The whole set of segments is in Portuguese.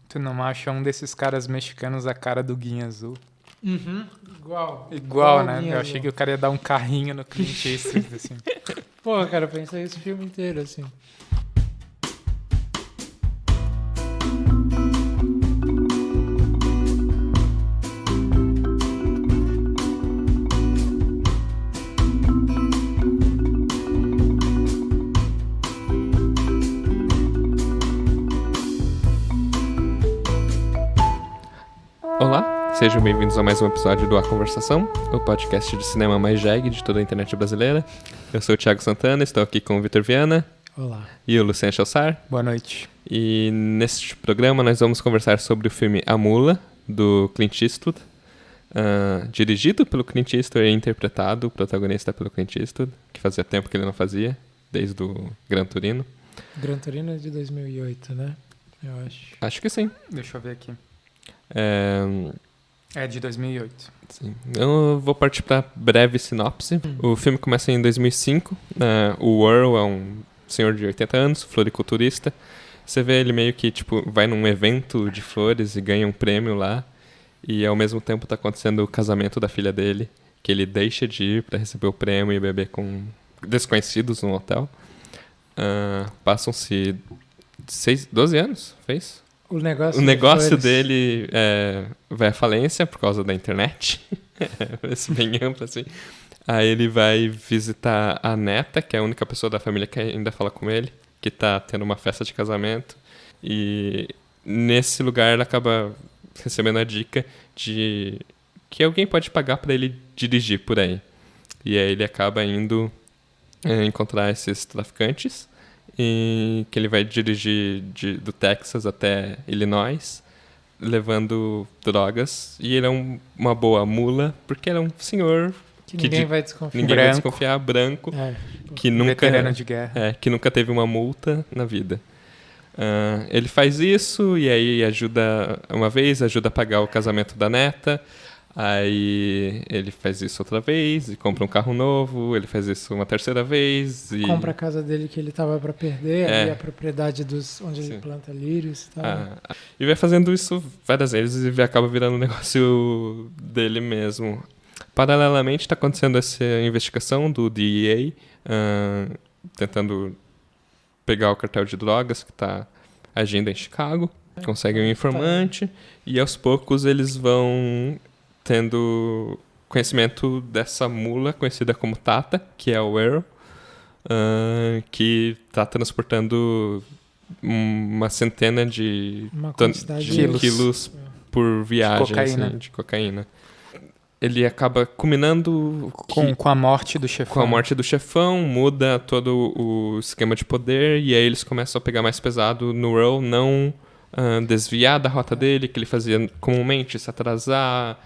Tu não acha um desses caras mexicanos a cara do Guinha Azul? Uhum, igual. Igual, né? Guinha Eu Azul. achei que o cara ia dar um carrinho no Clint Eastwood, assim. Pô, cara, eu pensei esse filme inteiro, assim. Olá, sejam bem-vindos a mais um episódio do A Conversação, o podcast de cinema mais jegue de toda a internet brasileira. Eu sou o Thiago Santana, estou aqui com o Vitor Viana Olá. e o Luciano Chalsar. Boa noite. E neste programa nós vamos conversar sobre o filme A Mula, do Clint Eastwood, dirigido pelo Clint Eastwood e interpretado, o protagonista pelo Clint Eastwood, que fazia tempo que ele não fazia, desde o Gran Torino. Gran Torino é de 2008, né? Eu acho. Acho que sim. Deixa eu ver aqui. É, É de 2008. Sim. Eu vou partir para breve sinopse. O filme começa em 2005. O Earl é um senhor de 80 anos, floriculturista. Você vê ele meio que vai num evento de flores e ganha um prêmio lá. E ao mesmo tempo está acontecendo o casamento da filha dele, que ele deixa de ir para receber o prêmio e beber com desconhecidos no hotel. Passam-se 12 anos, fez? O negócio, O negócio flores. dele vai à falência por causa da internet. Esse bem amplo, assim. Aí ele vai visitar a neta, que é a única pessoa da família que ainda fala com ele, que tá tendo uma festa de casamento. E nesse lugar ele acaba recebendo a dica de que alguém pode pagar para ele dirigir por aí. E aí ele acaba indo encontrar esses traficantes, e que ele vai dirigir do Texas até Illinois, levando drogas. E ele é uma boa mula, porque ele é um senhor Que ninguém vai desconfiar. ninguém vai Branco. desconfiar, branco, É, que nunca, Veterano de guerra. que nunca teve uma multa na vida. Ele faz isso e aí ajuda a pagar o casamento da neta. Aí ele faz isso outra vez e compra um carro novo. Ele faz isso uma terceira vez e compra a casa dele que ele tava pra perder, É. ali a propriedade onde Sim. ele planta lírios e tal. e vai fazendo isso várias vezes e acaba virando um negócio dele mesmo. Paralelamente está acontecendo essa investigação do DEA, tentando pegar o cartel de drogas que está agindo em Chicago. Conseguem um informante e aos poucos eles vão tendo conhecimento dessa mula conhecida como Tata, que é o Earl, que está transportando uma centena de Uma quantidade quilos por viagem cocaína. assim, de cocaína. Ele acaba culminando Com a morte do chefão. com a morte do chefão, muda todo o esquema de poder, e aí eles começam a pegar mais pesado no Earl, não desviar da rota dele, que ele fazia comumente, se atrasar,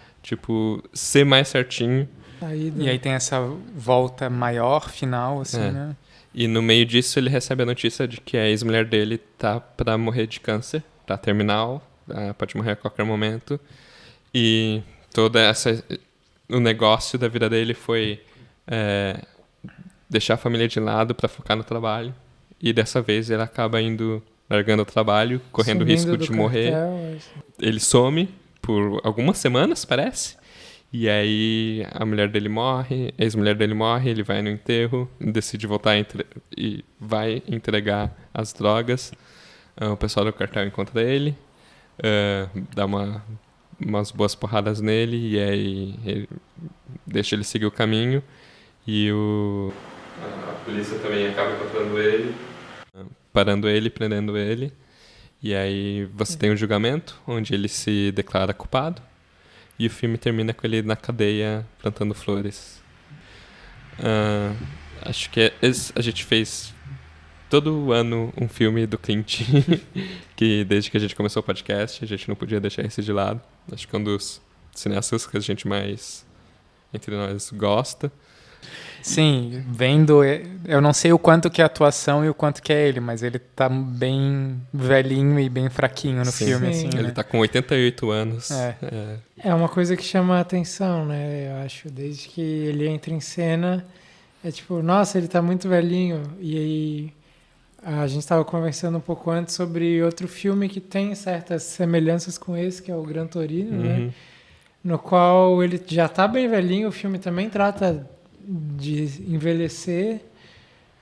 ser mais certinho. saída. E aí tem essa volta maior, final, assim, É. né? E no meio disso ele recebe a notícia de que a ex-mulher dele tá pra morrer de câncer, tá terminal, pode morrer a qualquer momento. E o negócio da vida dele foi deixar a família de lado pra focar no trabalho. E dessa vez ele acaba largando o trabalho, correndo o Sumindo risco do de morrer. cartel, assim. Ele some por algumas semanas, parece. E aí a mulher dele morre, a ex-mulher dele morre, ele vai no enterro, decide voltar e vai entregar as drogas. O pessoal do cartel encontra ele, dá umas boas porradas nele e aí ele deixa ele seguir o caminho. E a polícia também acaba encontrando ele, parando ele, prendendo ele. E aí você tem um julgamento onde ele se declara culpado. E o filme termina com ele na cadeia plantando flores. Acho que a gente fez todo ano um filme do Clint, que desde que a gente começou o podcast, a gente não podia deixar esse de lado. Acho que é um dos cineastas que a gente mais, entre nós, gosta. Sim, vendo... Eu não sei o quanto que é a atuação e o quanto que é ele, mas ele tá bem velhinho e bem fraquinho no Sim. filme, Sim. assim, Ele né? tá com 88 anos. É uma coisa que chama a atenção, né? Eu acho, desde que ele entra em cena, é tipo, nossa, ele tá muito velhinho. E aí A gente estava conversando um pouco antes sobre outro filme que tem certas semelhanças com esse, que é o Gran Torino, né? No qual ele já está bem velhinho, o filme também trata de envelhecer,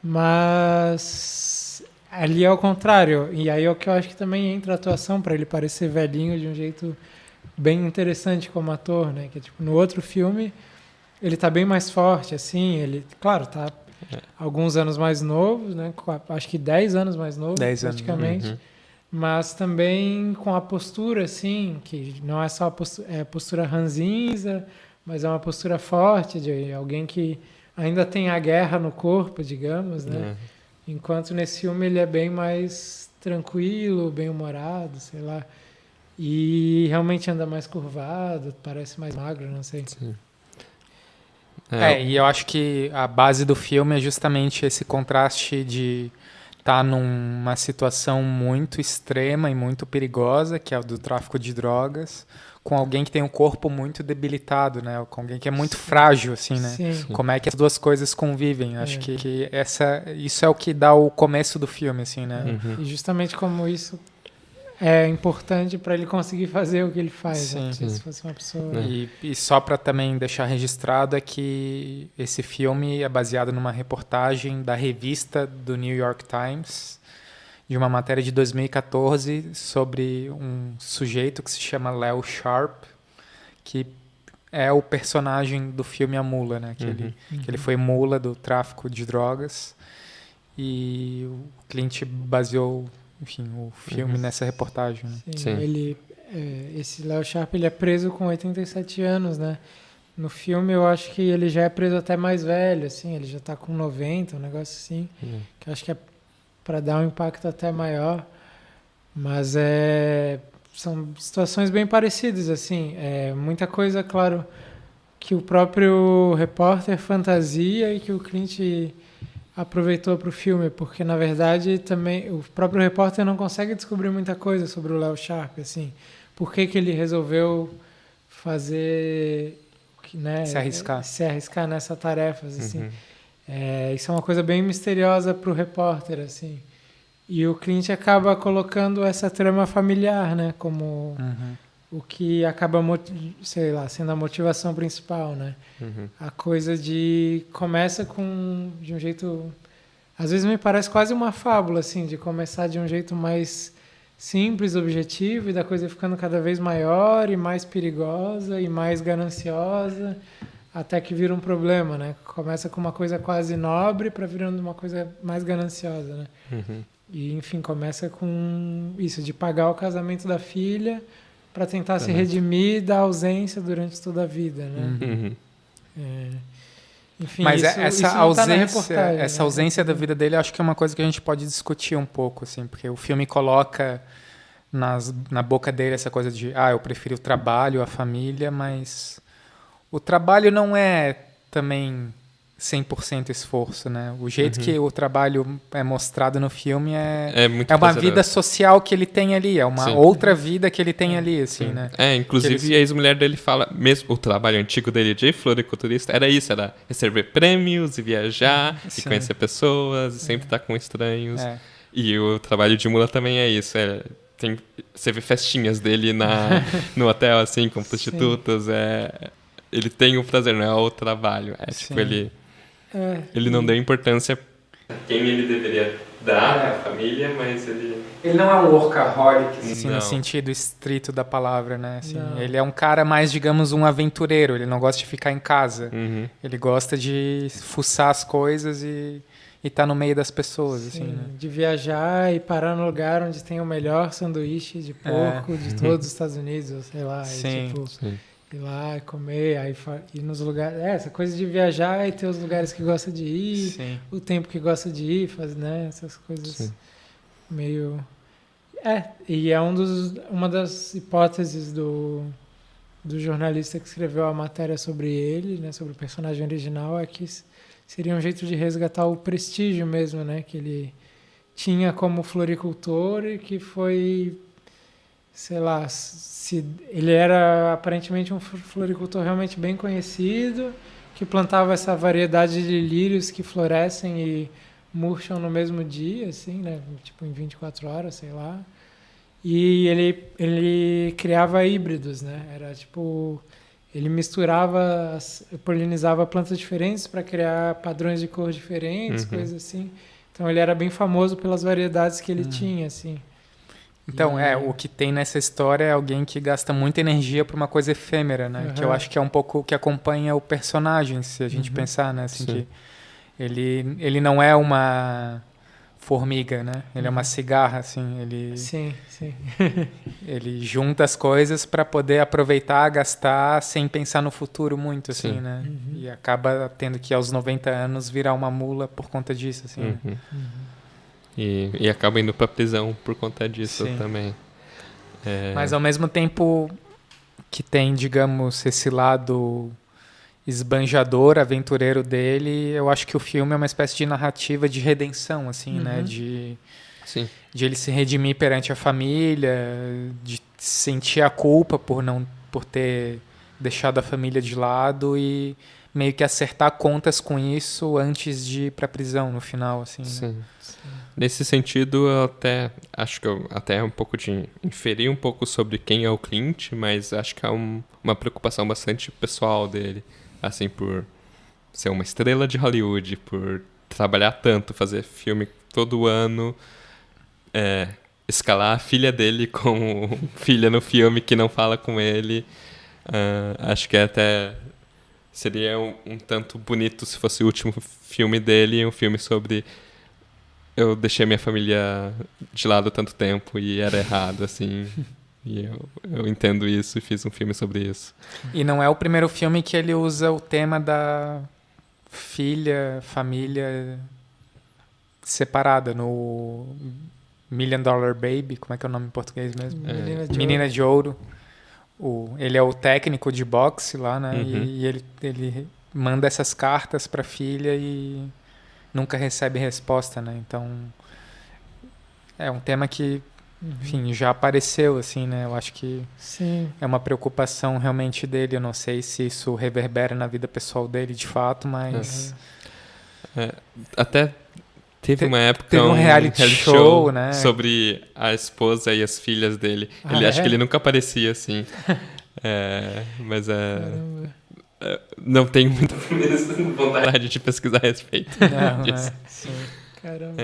mas ali é o contrário. E aí é o que eu acho que também entra a atuação, para ele parecer velhinho de um jeito bem interessante como ator, né? Que tipo, no outro filme ele está bem mais forte, assim, ele, claro, tá alguns anos mais novo, né? Acho que 10 anos mais novo, 10 anos. praticamente. Mas também com a postura, assim, que não é só a postura ranzinza, mas é uma postura forte de alguém que ainda tem a guerra no corpo, digamos, né? Enquanto nesse filme ele é bem mais tranquilo, bem-humorado, sei lá. E realmente anda mais curvado, parece mais magro, não sei. Sim. E eu acho que a base do filme é justamente esse contraste de estar numa situação muito extrema e muito perigosa, que é o do tráfico de drogas, com alguém que tem um corpo muito debilitado, né? Com alguém que é muito frágil, assim, né? Sim. Como é que as duas coisas convivem? Eu acho que isso é o que dá o começo do filme, assim, né? E justamente como isso é importante para ele conseguir fazer o que ele faz. Né? Se fosse uma pessoa... E só para também deixar registrado é que esse filme é baseado numa reportagem da revista do New York Times, de uma matéria de 2014 sobre um sujeito que se chama Leo Sharp, que é o personagem do filme A Mula, né? Que ele foi mula do tráfico de drogas, e o Clint baseou, enfim, o filme nessa reportagem. Né? Sim. Esse Leo Sharp, ele é preso com 87 anos, né? No filme eu acho que ele já é preso até mais velho, assim, ele já tá com 90, um negócio assim, que eu acho que é para dar um impacto até maior, mas são situações bem parecidas, assim, muita coisa, claro, que o próprio repórter fantasia e que o Clint aproveitou para o filme, porque na verdade também o próprio repórter não consegue descobrir muita coisa sobre o Leo Sharp, assim, por que ele resolveu fazer, né, se arriscar nessa tarefa, assim. Isso é uma coisa bem misteriosa para o repórter, assim. E o Clint acaba colocando essa trama familiar, né, como o que acaba, sei lá, sendo a motivação principal, né? A coisa começa de um jeito, às vezes me parece quase uma fábula, assim, de começar de um jeito mais simples, objetivo, e da coisa ficando cada vez maior e mais perigosa e mais gananciosa, até que vira um problema, né? Começa com uma coisa quase nobre para virando uma coisa mais gananciosa, né? E, enfim, começa com isso, de pagar o casamento da filha para tentar se redimir da ausência durante toda a vida, né? Enfim, mas essa ausência né? da vida dele, acho que é uma coisa que a gente pode discutir um pouco, assim, porque o filme coloca na boca dele essa coisa de eu prefiro o trabalho, a família, mas o trabalho não é também 100% esforço, né? O jeito que o trabalho é mostrado no filme é uma vida social que ele tem ali, é uma outra vida que ele tem ali, assim, né? Inclusive a ex-mulher dele fala, mesmo o trabalho antigo dele de floriculturista, era receber prêmios e viajar e conhecer pessoas e sempre estar com estranhos. E o trabalho de mula também é isso, você vê festinhas dele no hotel, assim, com prostitutas, ele tem o prazer, não é o trabalho, tipo, ele não deu importância a quem ele deveria dar, a família, mas ele não é um workaholic, assim, no sentido estrito da palavra, né? Assim, ele é um cara mais, digamos, um aventureiro. Ele não gosta de ficar em casa. Ele gosta de fuçar as coisas e estar no meio das pessoas, assim, né? De viajar e parar no lugar onde tem o melhor sanduíche de porco de todos os Estados Unidos, ou sei lá. Ir lá e comer, aí ir nos lugares... essa coisa de viajar e ter os lugares que gosta de ir, o tempo que gosta de ir, fazer, né? Essas coisas meio... e é uma das hipóteses do jornalista que escreveu a matéria sobre ele, né? Sobre o personagem original, é que seria um jeito de resgatar o prestígio mesmo, né? Que ele tinha como floricultor e que foi... sei lá, ele era aparentemente um floricultor realmente bem conhecido, que plantava essa variedade de lírios que florescem e murcham no mesmo dia, assim, né? Tipo, em 24 horas, sei lá. E ele criava híbridos, né? Era tipo... Ele misturava, polinizava plantas diferentes para criar padrões de cor diferentes, coisas assim. Então ele era bem famoso pelas variedades que ele tinha, assim. Então, o que tem nessa história é alguém que gasta muita energia para uma coisa efêmera, né? Que eu acho que é um pouco o que acompanha o personagem, se a gente pensar, né? Assim, que ele não é uma formiga, né? Ele é uma cigarra, assim. Sim. Ele junta as coisas para poder aproveitar, gastar, sem pensar no futuro muito, assim, né? E acaba tendo que, aos 90 anos, virar uma mula por conta disso, assim. Né? E acaba indo pra prisão por conta disso também. Mas, ao mesmo tempo que tem, digamos, esse lado esbanjador, aventureiro dele, eu acho que o filme é uma espécie de narrativa de redenção, assim, né? De ele se redimir perante a família, de sentir a culpa por ter deixado a família de lado e meio que acertar contas com isso antes de ir pra prisão no final, assim. Né? Nesse sentido, eu até acho que eu até um pouco de inferir um pouco sobre quem é o Clint, mas acho que é uma preocupação bastante pessoal dele, assim, por ser uma estrela de Hollywood, por trabalhar tanto, fazer filme todo ano, escalar a filha dele como filha no filme que não fala com ele. Acho que até seria um tanto bonito se fosse o último filme dele, um filme sobre eu deixei minha família de lado tanto tempo e era errado, assim. E eu entendo isso e fiz um filme sobre isso. E não é o primeiro filme que ele usa o tema da família separada. No Million Dollar Baby, como é que é o nome em português mesmo? Menina de Ouro. Ele é o técnico de boxe lá, né? E ele manda essas cartas pra filha e nunca recebe resposta, né? Então, é um tema que, enfim, já apareceu, assim, né? Eu acho que é uma preocupação realmente dele. Eu não sei se isso reverbera na vida pessoal dele, de fato, mas... Até teve uma época teve um reality show, né? Sobre a esposa e as filhas dele. Acho que ele nunca aparecia, assim. Mas não tenho muita vontade de pesquisar a respeito disso. Caramba,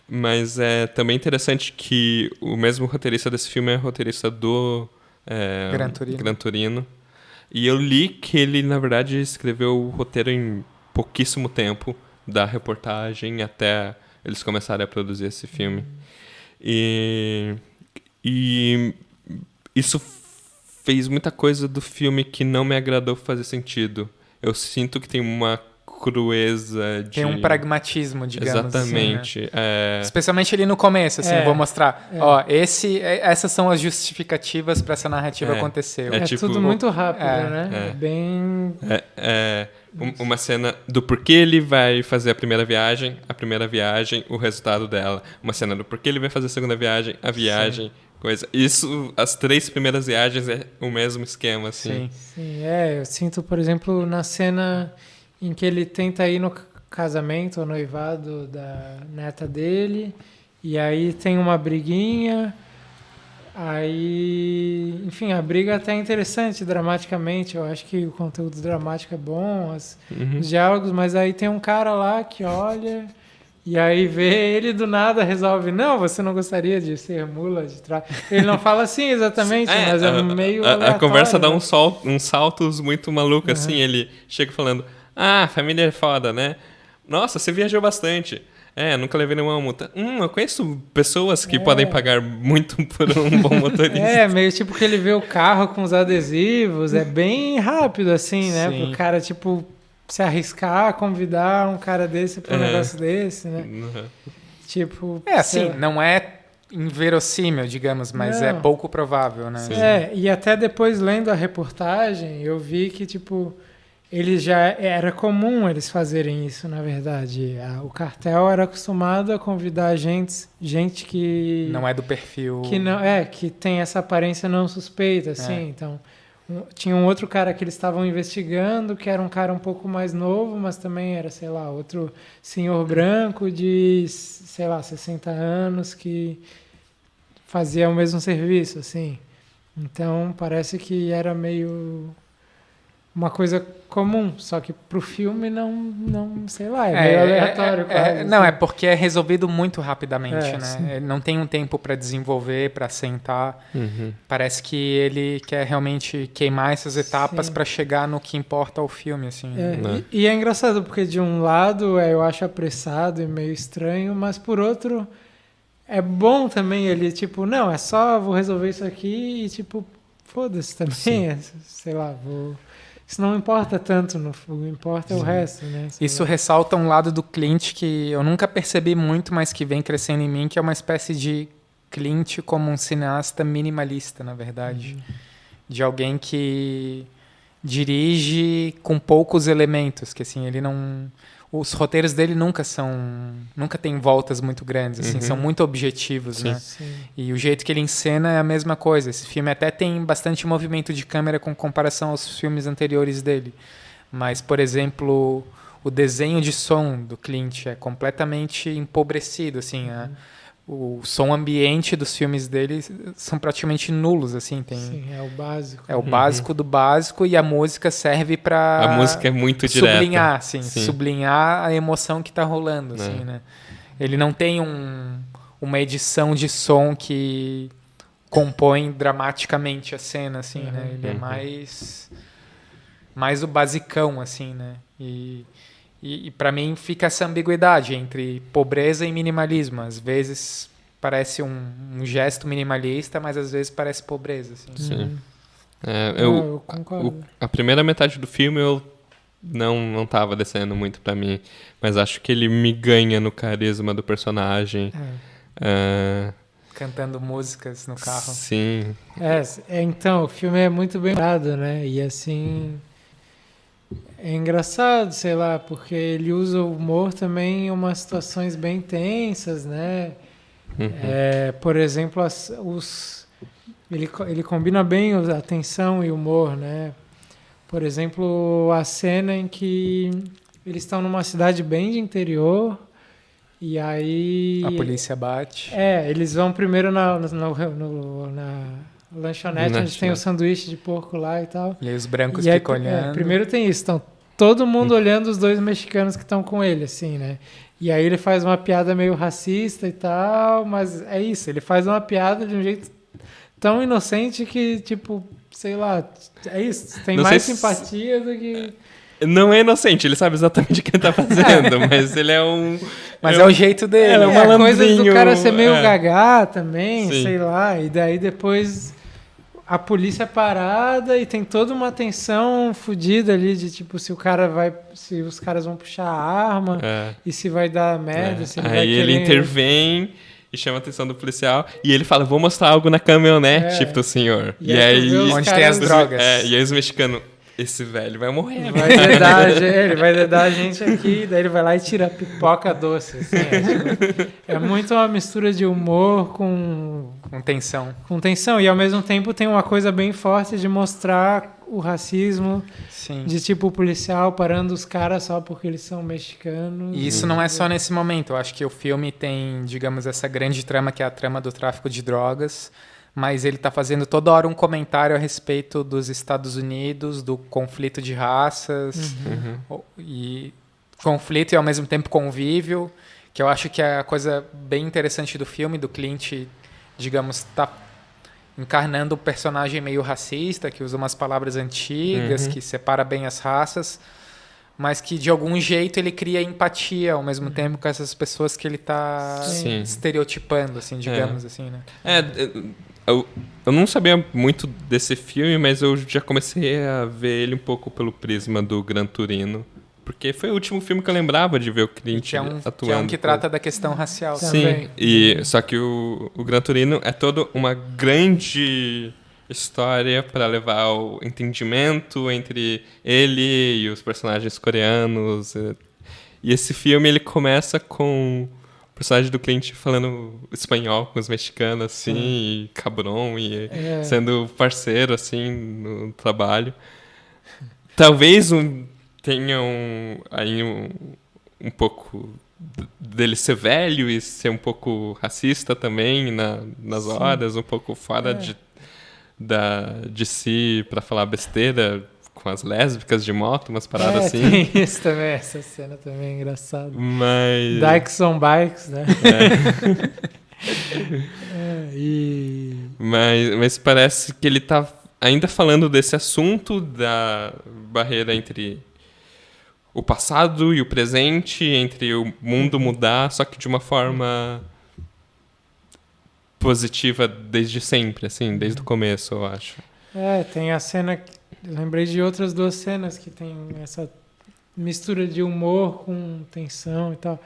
mas é também interessante que o mesmo roteirista desse filme é roteirista do Gran Torino. E eu li que ele, na verdade, escreveu o roteiro em pouquíssimo tempo, da reportagem até eles começarem a produzir esse filme. E isso fez muita coisa do filme que não me agradou fazer sentido. Eu sinto que tem uma crueza de... Tem um pragmatismo, digamos. Exatamente. Assim, né? Especialmente ali no começo, assim, eu vou mostrar. Ó, essas são as justificativas para essa narrativa acontecer. É tipo, tudo muito rápido, né? Bem... uma cena do porquê ele vai fazer a primeira viagem, o resultado dela. Uma cena do porquê ele vai fazer a segunda viagem, a viagem... Coisa. Isso, as 3 primeiras viagens é o mesmo esquema, assim. Sim, eu sinto, por exemplo, na cena em que ele tenta ir no casamento ou noivado da neta dele, e aí tem uma briguinha, aí, enfim, a briga até é interessante dramaticamente, eu acho que o conteúdo dramático é bom, os diálogos, mas aí tem um cara lá que olha... E aí vê ele do nada resolve, não, você não gostaria de ser mula de trás. Ele não fala assim exatamente, mas é meio a conversa dá uns saltos muito malucos, assim, ele chega falando, família é foda, né? Nossa, você viajou bastante. Nunca levei nenhuma multa. Eu conheço pessoas que podem pagar muito por um bom motorista. Meio tipo que ele vê o carro com os adesivos, é bem rápido assim, né? Pro cara, tipo... se arriscar a convidar um cara desse para um negócio desse, né? Tipo... assim, não é inverossímil, digamos, mas é pouco provável, né? E até depois, lendo a reportagem, eu vi que, tipo, eles já... Era comum eles fazerem isso, na verdade. O cartel era acostumado a convidar gente que... Não é do perfil... Que tem essa aparência não suspeita, assim. Então, Tinha um outro cara que eles estavam investigando, que era um cara um pouco mais novo, mas também era, sei lá, outro senhor branco de, sei lá, 60 anos que fazia o mesmo serviço, assim. Então, parece que era meio uma coisa comum, só que pro filme não sei lá, é meio aleatório. Quase, não, assim. é porque é resolvido muito rapidamente, né? Sim. Não tem um tempo para desenvolver, para sentar. Parece que ele quer realmente queimar essas etapas para chegar no que importa ao filme, assim. E é engraçado, porque de um lado eu acho apressado e meio estranho, mas por outro é bom também ele, tipo, não, é só vou resolver isso aqui e, tipo, foda-se também, sei lá, vou... Isso não importa tanto, o que importa é o resto, né? Isso ressalta um lado do Clint que eu nunca percebi muito, mas que vem crescendo em mim, que é uma espécie de Clint como um cineasta minimalista, na verdade. De alguém que dirige com poucos elementos, que assim, ele não... Os roteiros dele nunca tem voltas muito grandes, assim, são muito objetivos, né? Sim. E o jeito que ele encena é a mesma coisa. Esse filme até tem bastante movimento de câmera com comparação aos filmes anteriores dele. Mas, por exemplo, o desenho de som do Clint é completamente empobrecido, assim, o som ambiente dos filmes dele são praticamente nulos, assim, Sim, é o básico. É o básico do básico, e a música serve para A música é muito direta. Sublinhar, assim, sublinhar a emoção que está rolando, assim, né? Ele não tem uma edição de som que compõe dramaticamente a cena, assim, né? Ele é mais o basicão, assim, né? E para mim fica essa ambiguidade entre pobreza e minimalismo. Às vezes parece um gesto minimalista, mas às vezes parece pobreza. Assim. Sim. Eu concordo. A primeira metade do filme eu não tava descendo muito pra mim, mas acho que ele me ganha no carisma do personagem. Cantando músicas no carro. Sim. Então, o filme é muito bem lembrado, né? E assim... É engraçado, sei lá, porque ele usa o humor também em umas situações bem tensas, né? Por exemplo, ele combina bem a tensão e o humor, né? Por exemplo, a cena em que eles estão numa cidade bem de interior e aí... A polícia bate. Eles vão primeiro na lanchonete, onde tem o sanduíche de porco lá e tal. E aí os brancos ficam olhando. Primeiro tem isso, então todo mundo olhando os dois mexicanos que estão com ele, assim, né? E aí ele faz uma piada meio racista e tal, mas é isso, ele faz uma piada de um jeito tão inocente que, tipo, sei lá, é isso, tem Não mais sei simpatia do que... Não é inocente, ele sabe exatamente o que ele tá fazendo, mas ele é um... Mas é o jeito dele. É coisa do cara ser meio gagá também, Sim. sei lá, e daí depois... A polícia é parada e tem toda uma tensão fodida ali de tipo se os caras vão puxar a arma e se vai dar merda, se ele vai Aí ele intervém e chama a atenção do policial e ele fala, vou mostrar algo na caminhonete pro senhor. E aí onde tem as drogas. E aí os mexicanos, esse velho vai morrer. Ele vai dedar a gente aqui, daí ele vai lá e tira pipoca doce. Assim, é muito uma mistura de humor com tensão. Com tensão. E ao mesmo tempo tem uma coisa bem forte de mostrar o racismo. Sim. De tipo o policial parando os caras só porque eles são mexicanos. E isso não é só nesse momento. Eu acho que o filme tem, digamos, essa grande trama que é a trama do tráfico de drogas. Mas ele está fazendo toda hora um comentário a respeito dos Estados Unidos, do conflito de raças, e conflito e ao mesmo tempo convívio, que eu acho que é a coisa bem interessante do filme, do Clint, digamos, está encarnando um personagem meio racista, que usa umas palavras antigas, que separa bem as raças, mas que de algum jeito ele cria empatia ao mesmo tempo com essas pessoas que ele está estereotipando, assim, digamos assim, né? Eu não sabia muito desse filme, mas eu já comecei a ver ele um pouco pelo prisma do Gran Turino. Porque foi o último filme que eu lembrava de ver o Clint atuando. Que é um que trata da questão racial. Sim, só que o Gran Turino é toda uma grande história para levar ao entendimento entre ele e os personagens coreanos. E esse filme ele começa com... personagem do Clint falando espanhol com os mexicanos, assim, e cabrão, e sendo parceiro, assim, no trabalho. Talvez tenha um pouco dele ser velho e ser um pouco racista também nas horas, um pouco fora de si para falar besteira com as lésbicas de moto, umas paradas assim. Tem isso também, essa cena também é engraçada. Mas... Dykes on Bikes, né? Mas parece que ele tá ainda falando desse assunto da barreira entre o passado e o presente, entre o mundo mudar, só que de uma forma positiva desde sempre, assim, desde o começo, eu acho. Tem a cena... Eu lembrei de outras duas cenas que tem essa mistura de humor com tensão e tal.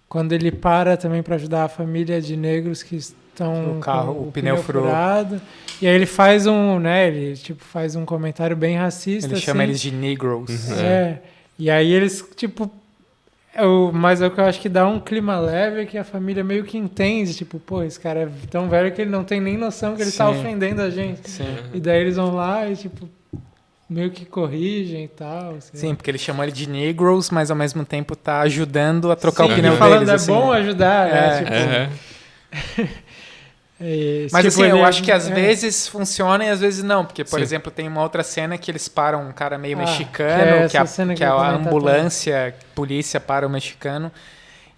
Quando ele para também para ajudar a família de negros que estão no carro, com o pneu furado. E aí ele faz ele tipo faz um comentário bem racista. Ele chama assim. eles de Negroes. E aí eles, tipo... Mas é o que eu acho que dá um clima leve, que a família meio que entende, tipo, pô, esse cara é tão velho que ele não tem nem noção que ele tá ofendendo a gente. Sim. E daí eles vão lá e, tipo... meio que corrigem e tal. Assim. Sim, porque ele chamou ele de Negroes, mas ao mesmo tempo tá ajudando a trocar o pneu falando, deles. É bom ajudar, né? Mas tipo, assim, eu acho que às vezes funciona e às vezes não. Porque, por exemplo, tem uma outra cena que eles param um cara meio mexicano, que a ambulância, polícia para o mexicano.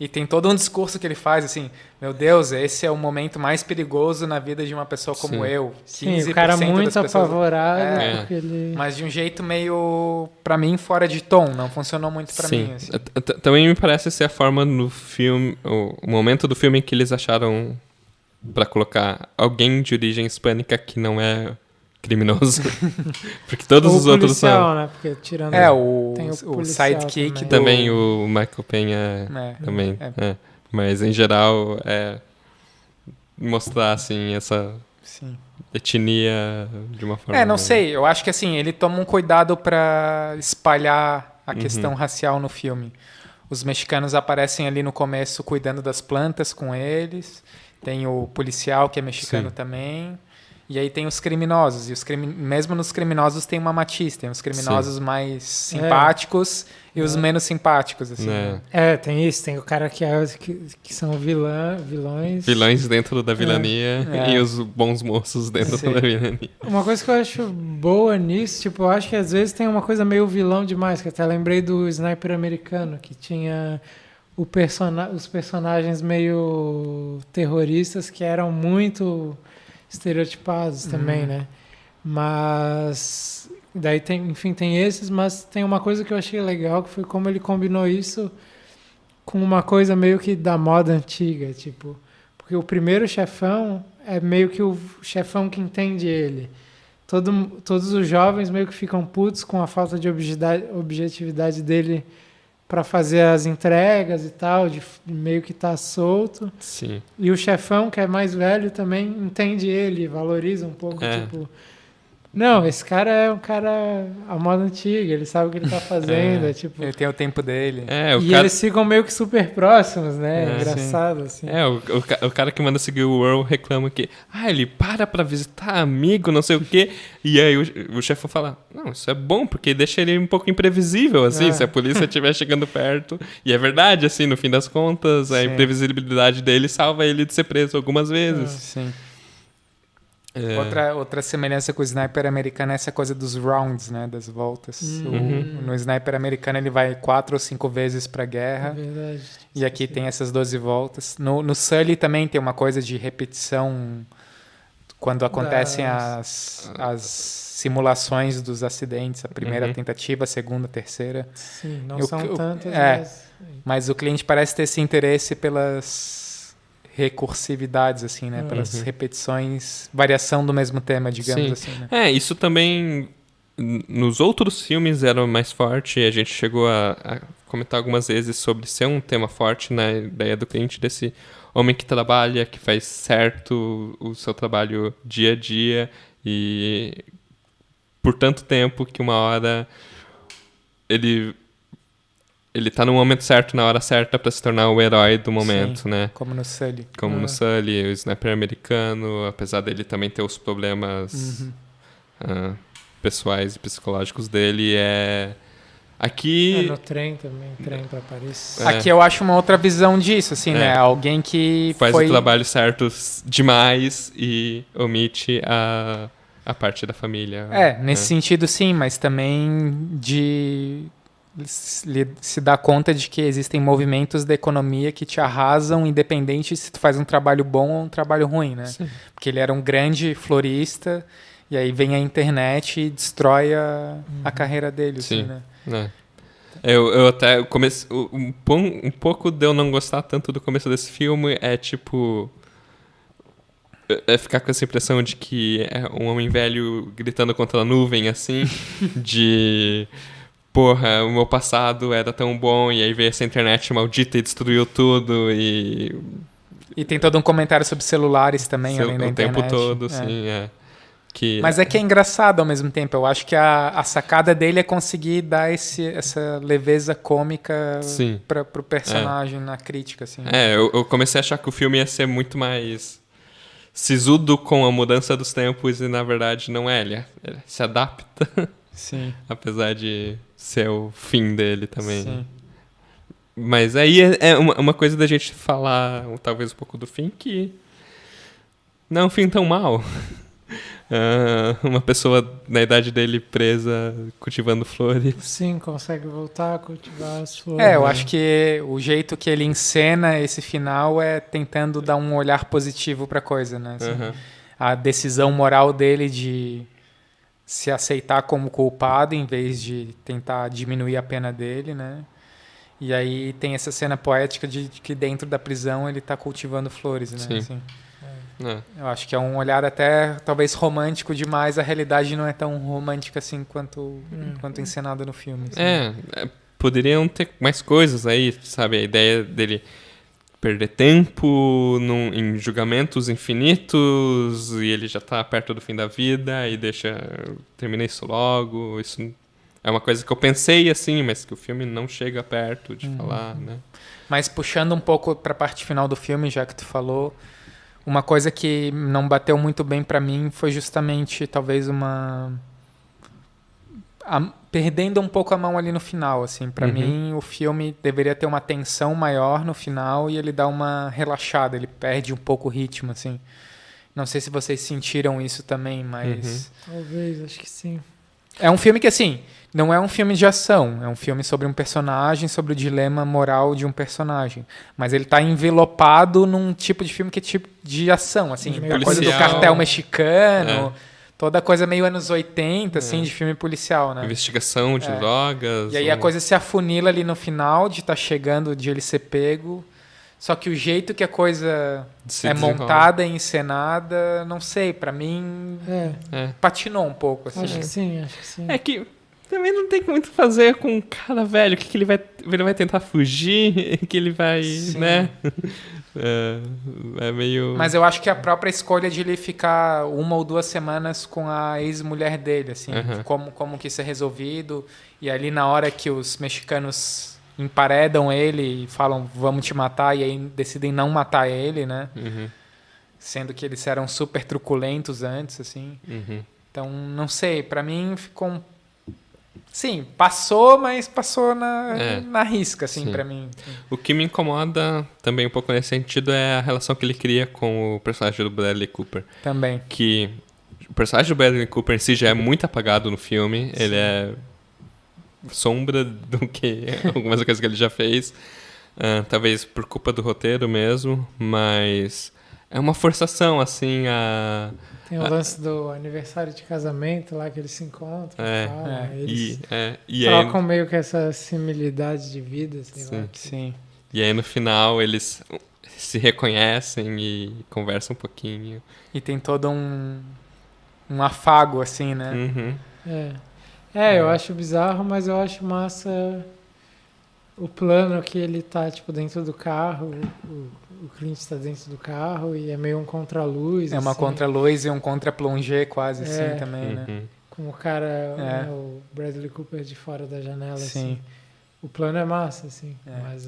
E tem todo um discurso que ele faz, assim, meu Deus, esse é o momento mais perigoso na vida de uma pessoa como eu. 15% o cara muito das pessoas, apavorado. Porque ele... Mas de um jeito meio, pra mim, fora de tom. Não funcionou muito pra mim. Assim. Também me parece ser a forma no filme, o momento do filme em que eles acharam pra colocar alguém de origem hispânica que não é criminoso. Porque todos os outros são. Né? Porque tirando o sidekick também o Michael Penha também. Mas em geral mostrar assim essa etnia de uma forma. Não sei. Eu acho que assim ele toma um cuidado pra espalhar a questão racial no filme. Os mexicanos aparecem ali no começo cuidando das plantas com eles. Tem o policial que é mexicano também. E aí tem os criminosos. E mesmo nos criminosos tem uma matiz. Tem os criminosos mais simpáticos e os menos simpáticos. Assim, né? Tem isso. Tem o cara que são vilões. Vilões dentro da vilania e os bons moços dentro da vilania. Uma coisa que eu acho boa nisso, tipo, eu acho que às vezes tem uma coisa meio vilão demais. Que até lembrei do Sniper Americano, que tinha... os personagens meio terroristas que eram muito estereotipados também, né? Mas daí tem esses, mas tem uma coisa que eu achei legal, que foi como ele combinou isso com uma coisa meio que da moda antiga, tipo, porque o primeiro chefão é meio que o chefão que entende ele. Todos os jovens meio que ficam putos com a falta de objetividade dele para fazer as entregas e tal, de meio que tá solto. Sim. E o chefão, que é mais velho, também entende ele, valoriza um pouco, tipo... Não, esse cara é um cara à moda antiga, ele sabe o que ele tá fazendo, tipo... Ele tem o tempo dele. Eles ficam meio que super próximos, né? Engraçado, assim. O cara que manda seguir o Earl reclama que... ele para visitar amigo, não sei o quê. E aí o chefão fala... Não, isso é bom, porque deixa ele um pouco imprevisível, assim, se a polícia estiver chegando perto. E é verdade, assim, no fim das contas, a imprevisibilidade dele salva ele de ser preso algumas vezes. Sim. Outra semelhança com o Sniper Americano é essa coisa dos rounds, né? Das voltas. No Sniper Americano ele vai 4 ou 5 vezes pra guerra. É verdade. E aqui tem essas 12 voltas. No Sully também tem uma coisa de repetição quando acontecem as simulações dos acidentes. A primeira tentativa, a segunda, a terceira. Sim, não são tantas, mas o cliente parece ter esse interesse pelas recursividades, assim, né? Pelas repetições, variação do mesmo tema, digamos assim, né? Isso também nos outros filmes era mais forte, e a gente chegou a comentar algumas vezes sobre ser um tema forte na ideia do cliente, desse homem que trabalha, que faz certo o seu trabalho dia a dia, e por tanto tempo que uma hora ele ele tá no momento certo, na hora certa pra se tornar o herói do momento, Sim, né? como no Sully. Como no Sully, o sniper americano, apesar dele também ter os problemas pessoais e psicológicos dele, Aqui... no trem também, trem pra Paris. Aqui eu acho uma outra visão disso, assim, né? Alguém que faz foi... o trabalho certo demais e omite a parte da família. Nesse sentido sim, mas também de se dar conta de que existem movimentos da economia que te arrasam, independente se tu faz um trabalho bom ou um trabalho ruim, né? Sim. Porque ele era um grande florista e aí vem a internet e destrói a carreira dele, assim, né? Eu até comecei um pouco de eu não gostar tanto do começo desse filme tipo ficar com essa impressão de que é um homem velho gritando contra a nuvem, assim, de porra, o meu passado era tão bom e aí veio essa internet maldita e destruiu tudo e tem todo um comentário sobre celulares também, além da internet. O tempo todo, sim, Mas é que é engraçado ao mesmo tempo. Eu acho que a sacada dele é conseguir dar essa leveza cômica pro personagem na crítica, assim. Eu comecei a achar que o filme ia ser muito mais sisudo com a mudança dos tempos e na verdade não é. Ele se adapta. Sim. Apesar de ser o fim dele também. Sim. Mas aí é uma coisa da gente falar talvez um pouco do fim, que não é um fim tão mal. Uma pessoa na idade dele presa cultivando flores. Sim, consegue voltar a cultivar as flores. Eu acho que o jeito que ele encena esse final é tentando dar um olhar positivo pra coisa, né? Assim, a decisão moral dele de se aceitar como culpado em vez de tentar diminuir a pena dele, né? E aí tem essa cena poética de que dentro da prisão ele tá cultivando flores, né? Sim. Assim. Eu acho que é um olhar até talvez romântico demais. A realidade não é tão romântica assim quanto encenado no filme. Assim. Poderiam ter mais coisas aí, sabe? A ideia dele perder tempo em julgamentos infinitos e ele já tá perto do fim da vida e termina isso logo. Isso é uma coisa que eu pensei assim, mas que o filme não chega perto de falar, né? Mas puxando um pouco pra parte final do filme, já que tu falou, uma coisa que não bateu muito bem pra mim foi justamente talvez perdendo um pouco a mão ali no final, assim. Pra mim, o filme deveria ter uma tensão maior no final e ele dá uma relaxada, ele perde um pouco o ritmo, assim. Não sei se vocês sentiram isso também, mas... Talvez, acho que sim. É um filme que, assim, não é um filme de ação, é um filme sobre um personagem, sobre o dilema moral de um personagem. Mas ele tá envelopado num tipo de filme que é tipo de ação, assim, a coisa do cartel mexicano, toda coisa meio anos 80, assim, de filme policial, né? Investigação de drogas. E aí a coisa se afunila ali no final, de estar chegando, de ele ser pego. Só que o jeito que a coisa é montada e encenada, não sei, pra mim patinou um pouco. Assim. Acho que sim. É que também não tem muito o fazer com um cara velho, que ele vai tentar fugir, que ele vai, né? É meio... Mas eu acho que a própria escolha de ele ficar 1 ou 2 semanas com a ex-mulher dele, assim, como que isso é resolvido, e ali na hora que os mexicanos emparedam ele e falam, vamos te matar, e aí decidem não matar ele, né? Sendo que eles eram super truculentos antes, assim. Então, não sei, pra mim ficou... Sim, passou, mas passou na risca, assim, pra mim. O que me incomoda também um pouco nesse sentido é a relação que ele cria com o personagem do Bradley Cooper. Também. Que o personagem do Bradley Cooper em si já é muito apagado no filme. Sim. Ele é sombra do que algumas coisas que ele já fez. Talvez por culpa do roteiro mesmo, mas é uma forçação, assim, Tem o lance do aniversário de casamento lá que eles se encontram. Eles trocam meio que essa similidade de vida. Sim. E aí no final eles se reconhecem e conversam um pouquinho. E tem todo um afago, assim, né? Eu acho bizarro, mas eu acho massa o plano que ele tá, tipo, dentro do carro, o Clint tá dentro do carro e é meio um contraluz. É uma contraluz e um contra-plongé quase, assim, também, né? Com o cara, o Bradley Cooper de fora da janela, assim. O plano é massa, assim, mas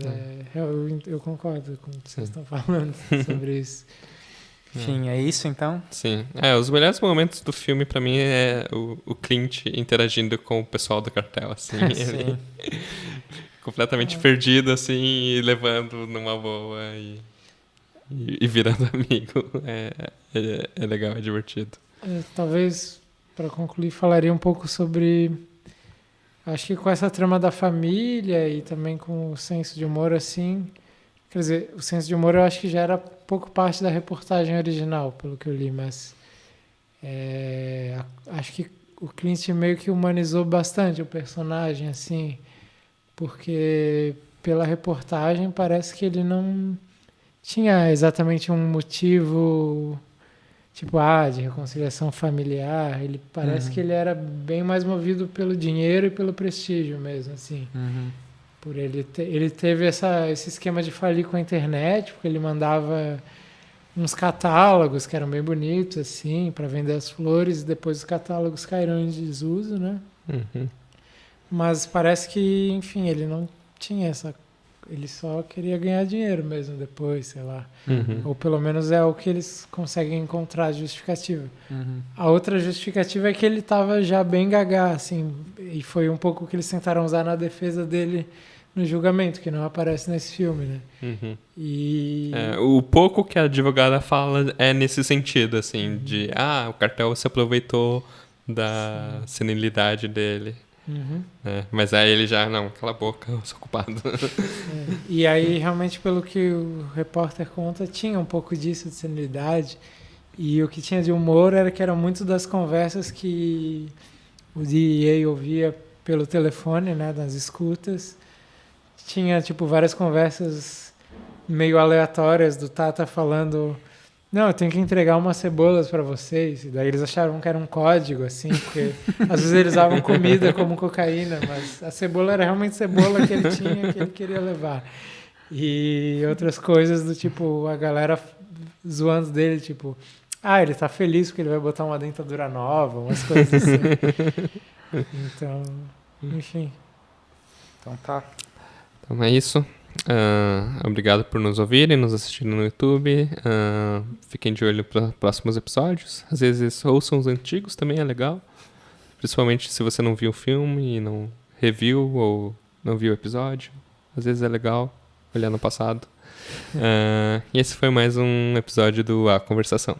eu concordo com o que vocês estão falando sobre isso. Enfim, é isso então? Sim. Os melhores momentos do filme pra mim é o Clint interagindo com o pessoal do cartel, assim. Sim. Completamente perdido, assim, e levando numa boa e virando amigo. É legal, é divertido. Talvez, para concluir, falaria um pouco sobre... Acho que com essa trama da família e também com o senso de humor, assim... Quer dizer, o senso de humor eu acho que já era pouco parte da reportagem original, pelo que eu li, mas... acho que o Clint meio que humanizou bastante o personagem, assim... Porque pela reportagem parece que ele não tinha exatamente um motivo... Tipo, de reconciliação familiar. Ele parece que ele era bem mais movido pelo dinheiro e pelo prestígio mesmo, assim. Por ele teve esse esquema de falir com a internet, porque ele mandava uns catálogos que eram bem bonitos, assim, para vender as flores, e depois os catálogos caíram em desuso, né? Mas parece que, enfim, ele não tinha essa... Ele só queria ganhar dinheiro mesmo depois, sei lá. Ou pelo menos é o que eles conseguem encontrar justificativa. A outra justificativa é que ele estava já bem gagá, assim, e foi um pouco o que eles tentaram usar na defesa dele no julgamento, que não aparece nesse filme, né? O pouco que a advogada fala é nesse sentido, assim, de o cartel se aproveitou da senilidade dele. Mas aí ele já, não, cala a boca, eu sou culpado. E aí, realmente, pelo que o repórter conta, tinha um pouco disso de senilidade. E o que tinha de humor era que eram muito das conversas que o DEA ouvia pelo telefone, né, nas escutas. Tinha, tipo, várias conversas meio aleatórias do Tata falando... Não, eu tenho que entregar umas cebolas para vocês. E daí eles acharam que era um código, assim, porque às vezes eles usavam comida como cocaína, mas a cebola era realmente cebola que ele tinha, que ele queria levar. E outras coisas do tipo, a galera zoando dele, tipo, ele tá feliz porque ele vai botar uma dentadura nova, umas coisas assim. Então, enfim. Então tá. Então é isso. Obrigado por nos ouvirem, nos assistirem no YouTube. Fiquem de olho para próximos episódios. Às vezes ouçam os antigos, também é legal. Principalmente se você não viu o filme e não reviu ou não viu o episódio. Às vezes é legal olhar no passado. E esse foi mais um episódio do A Conversação.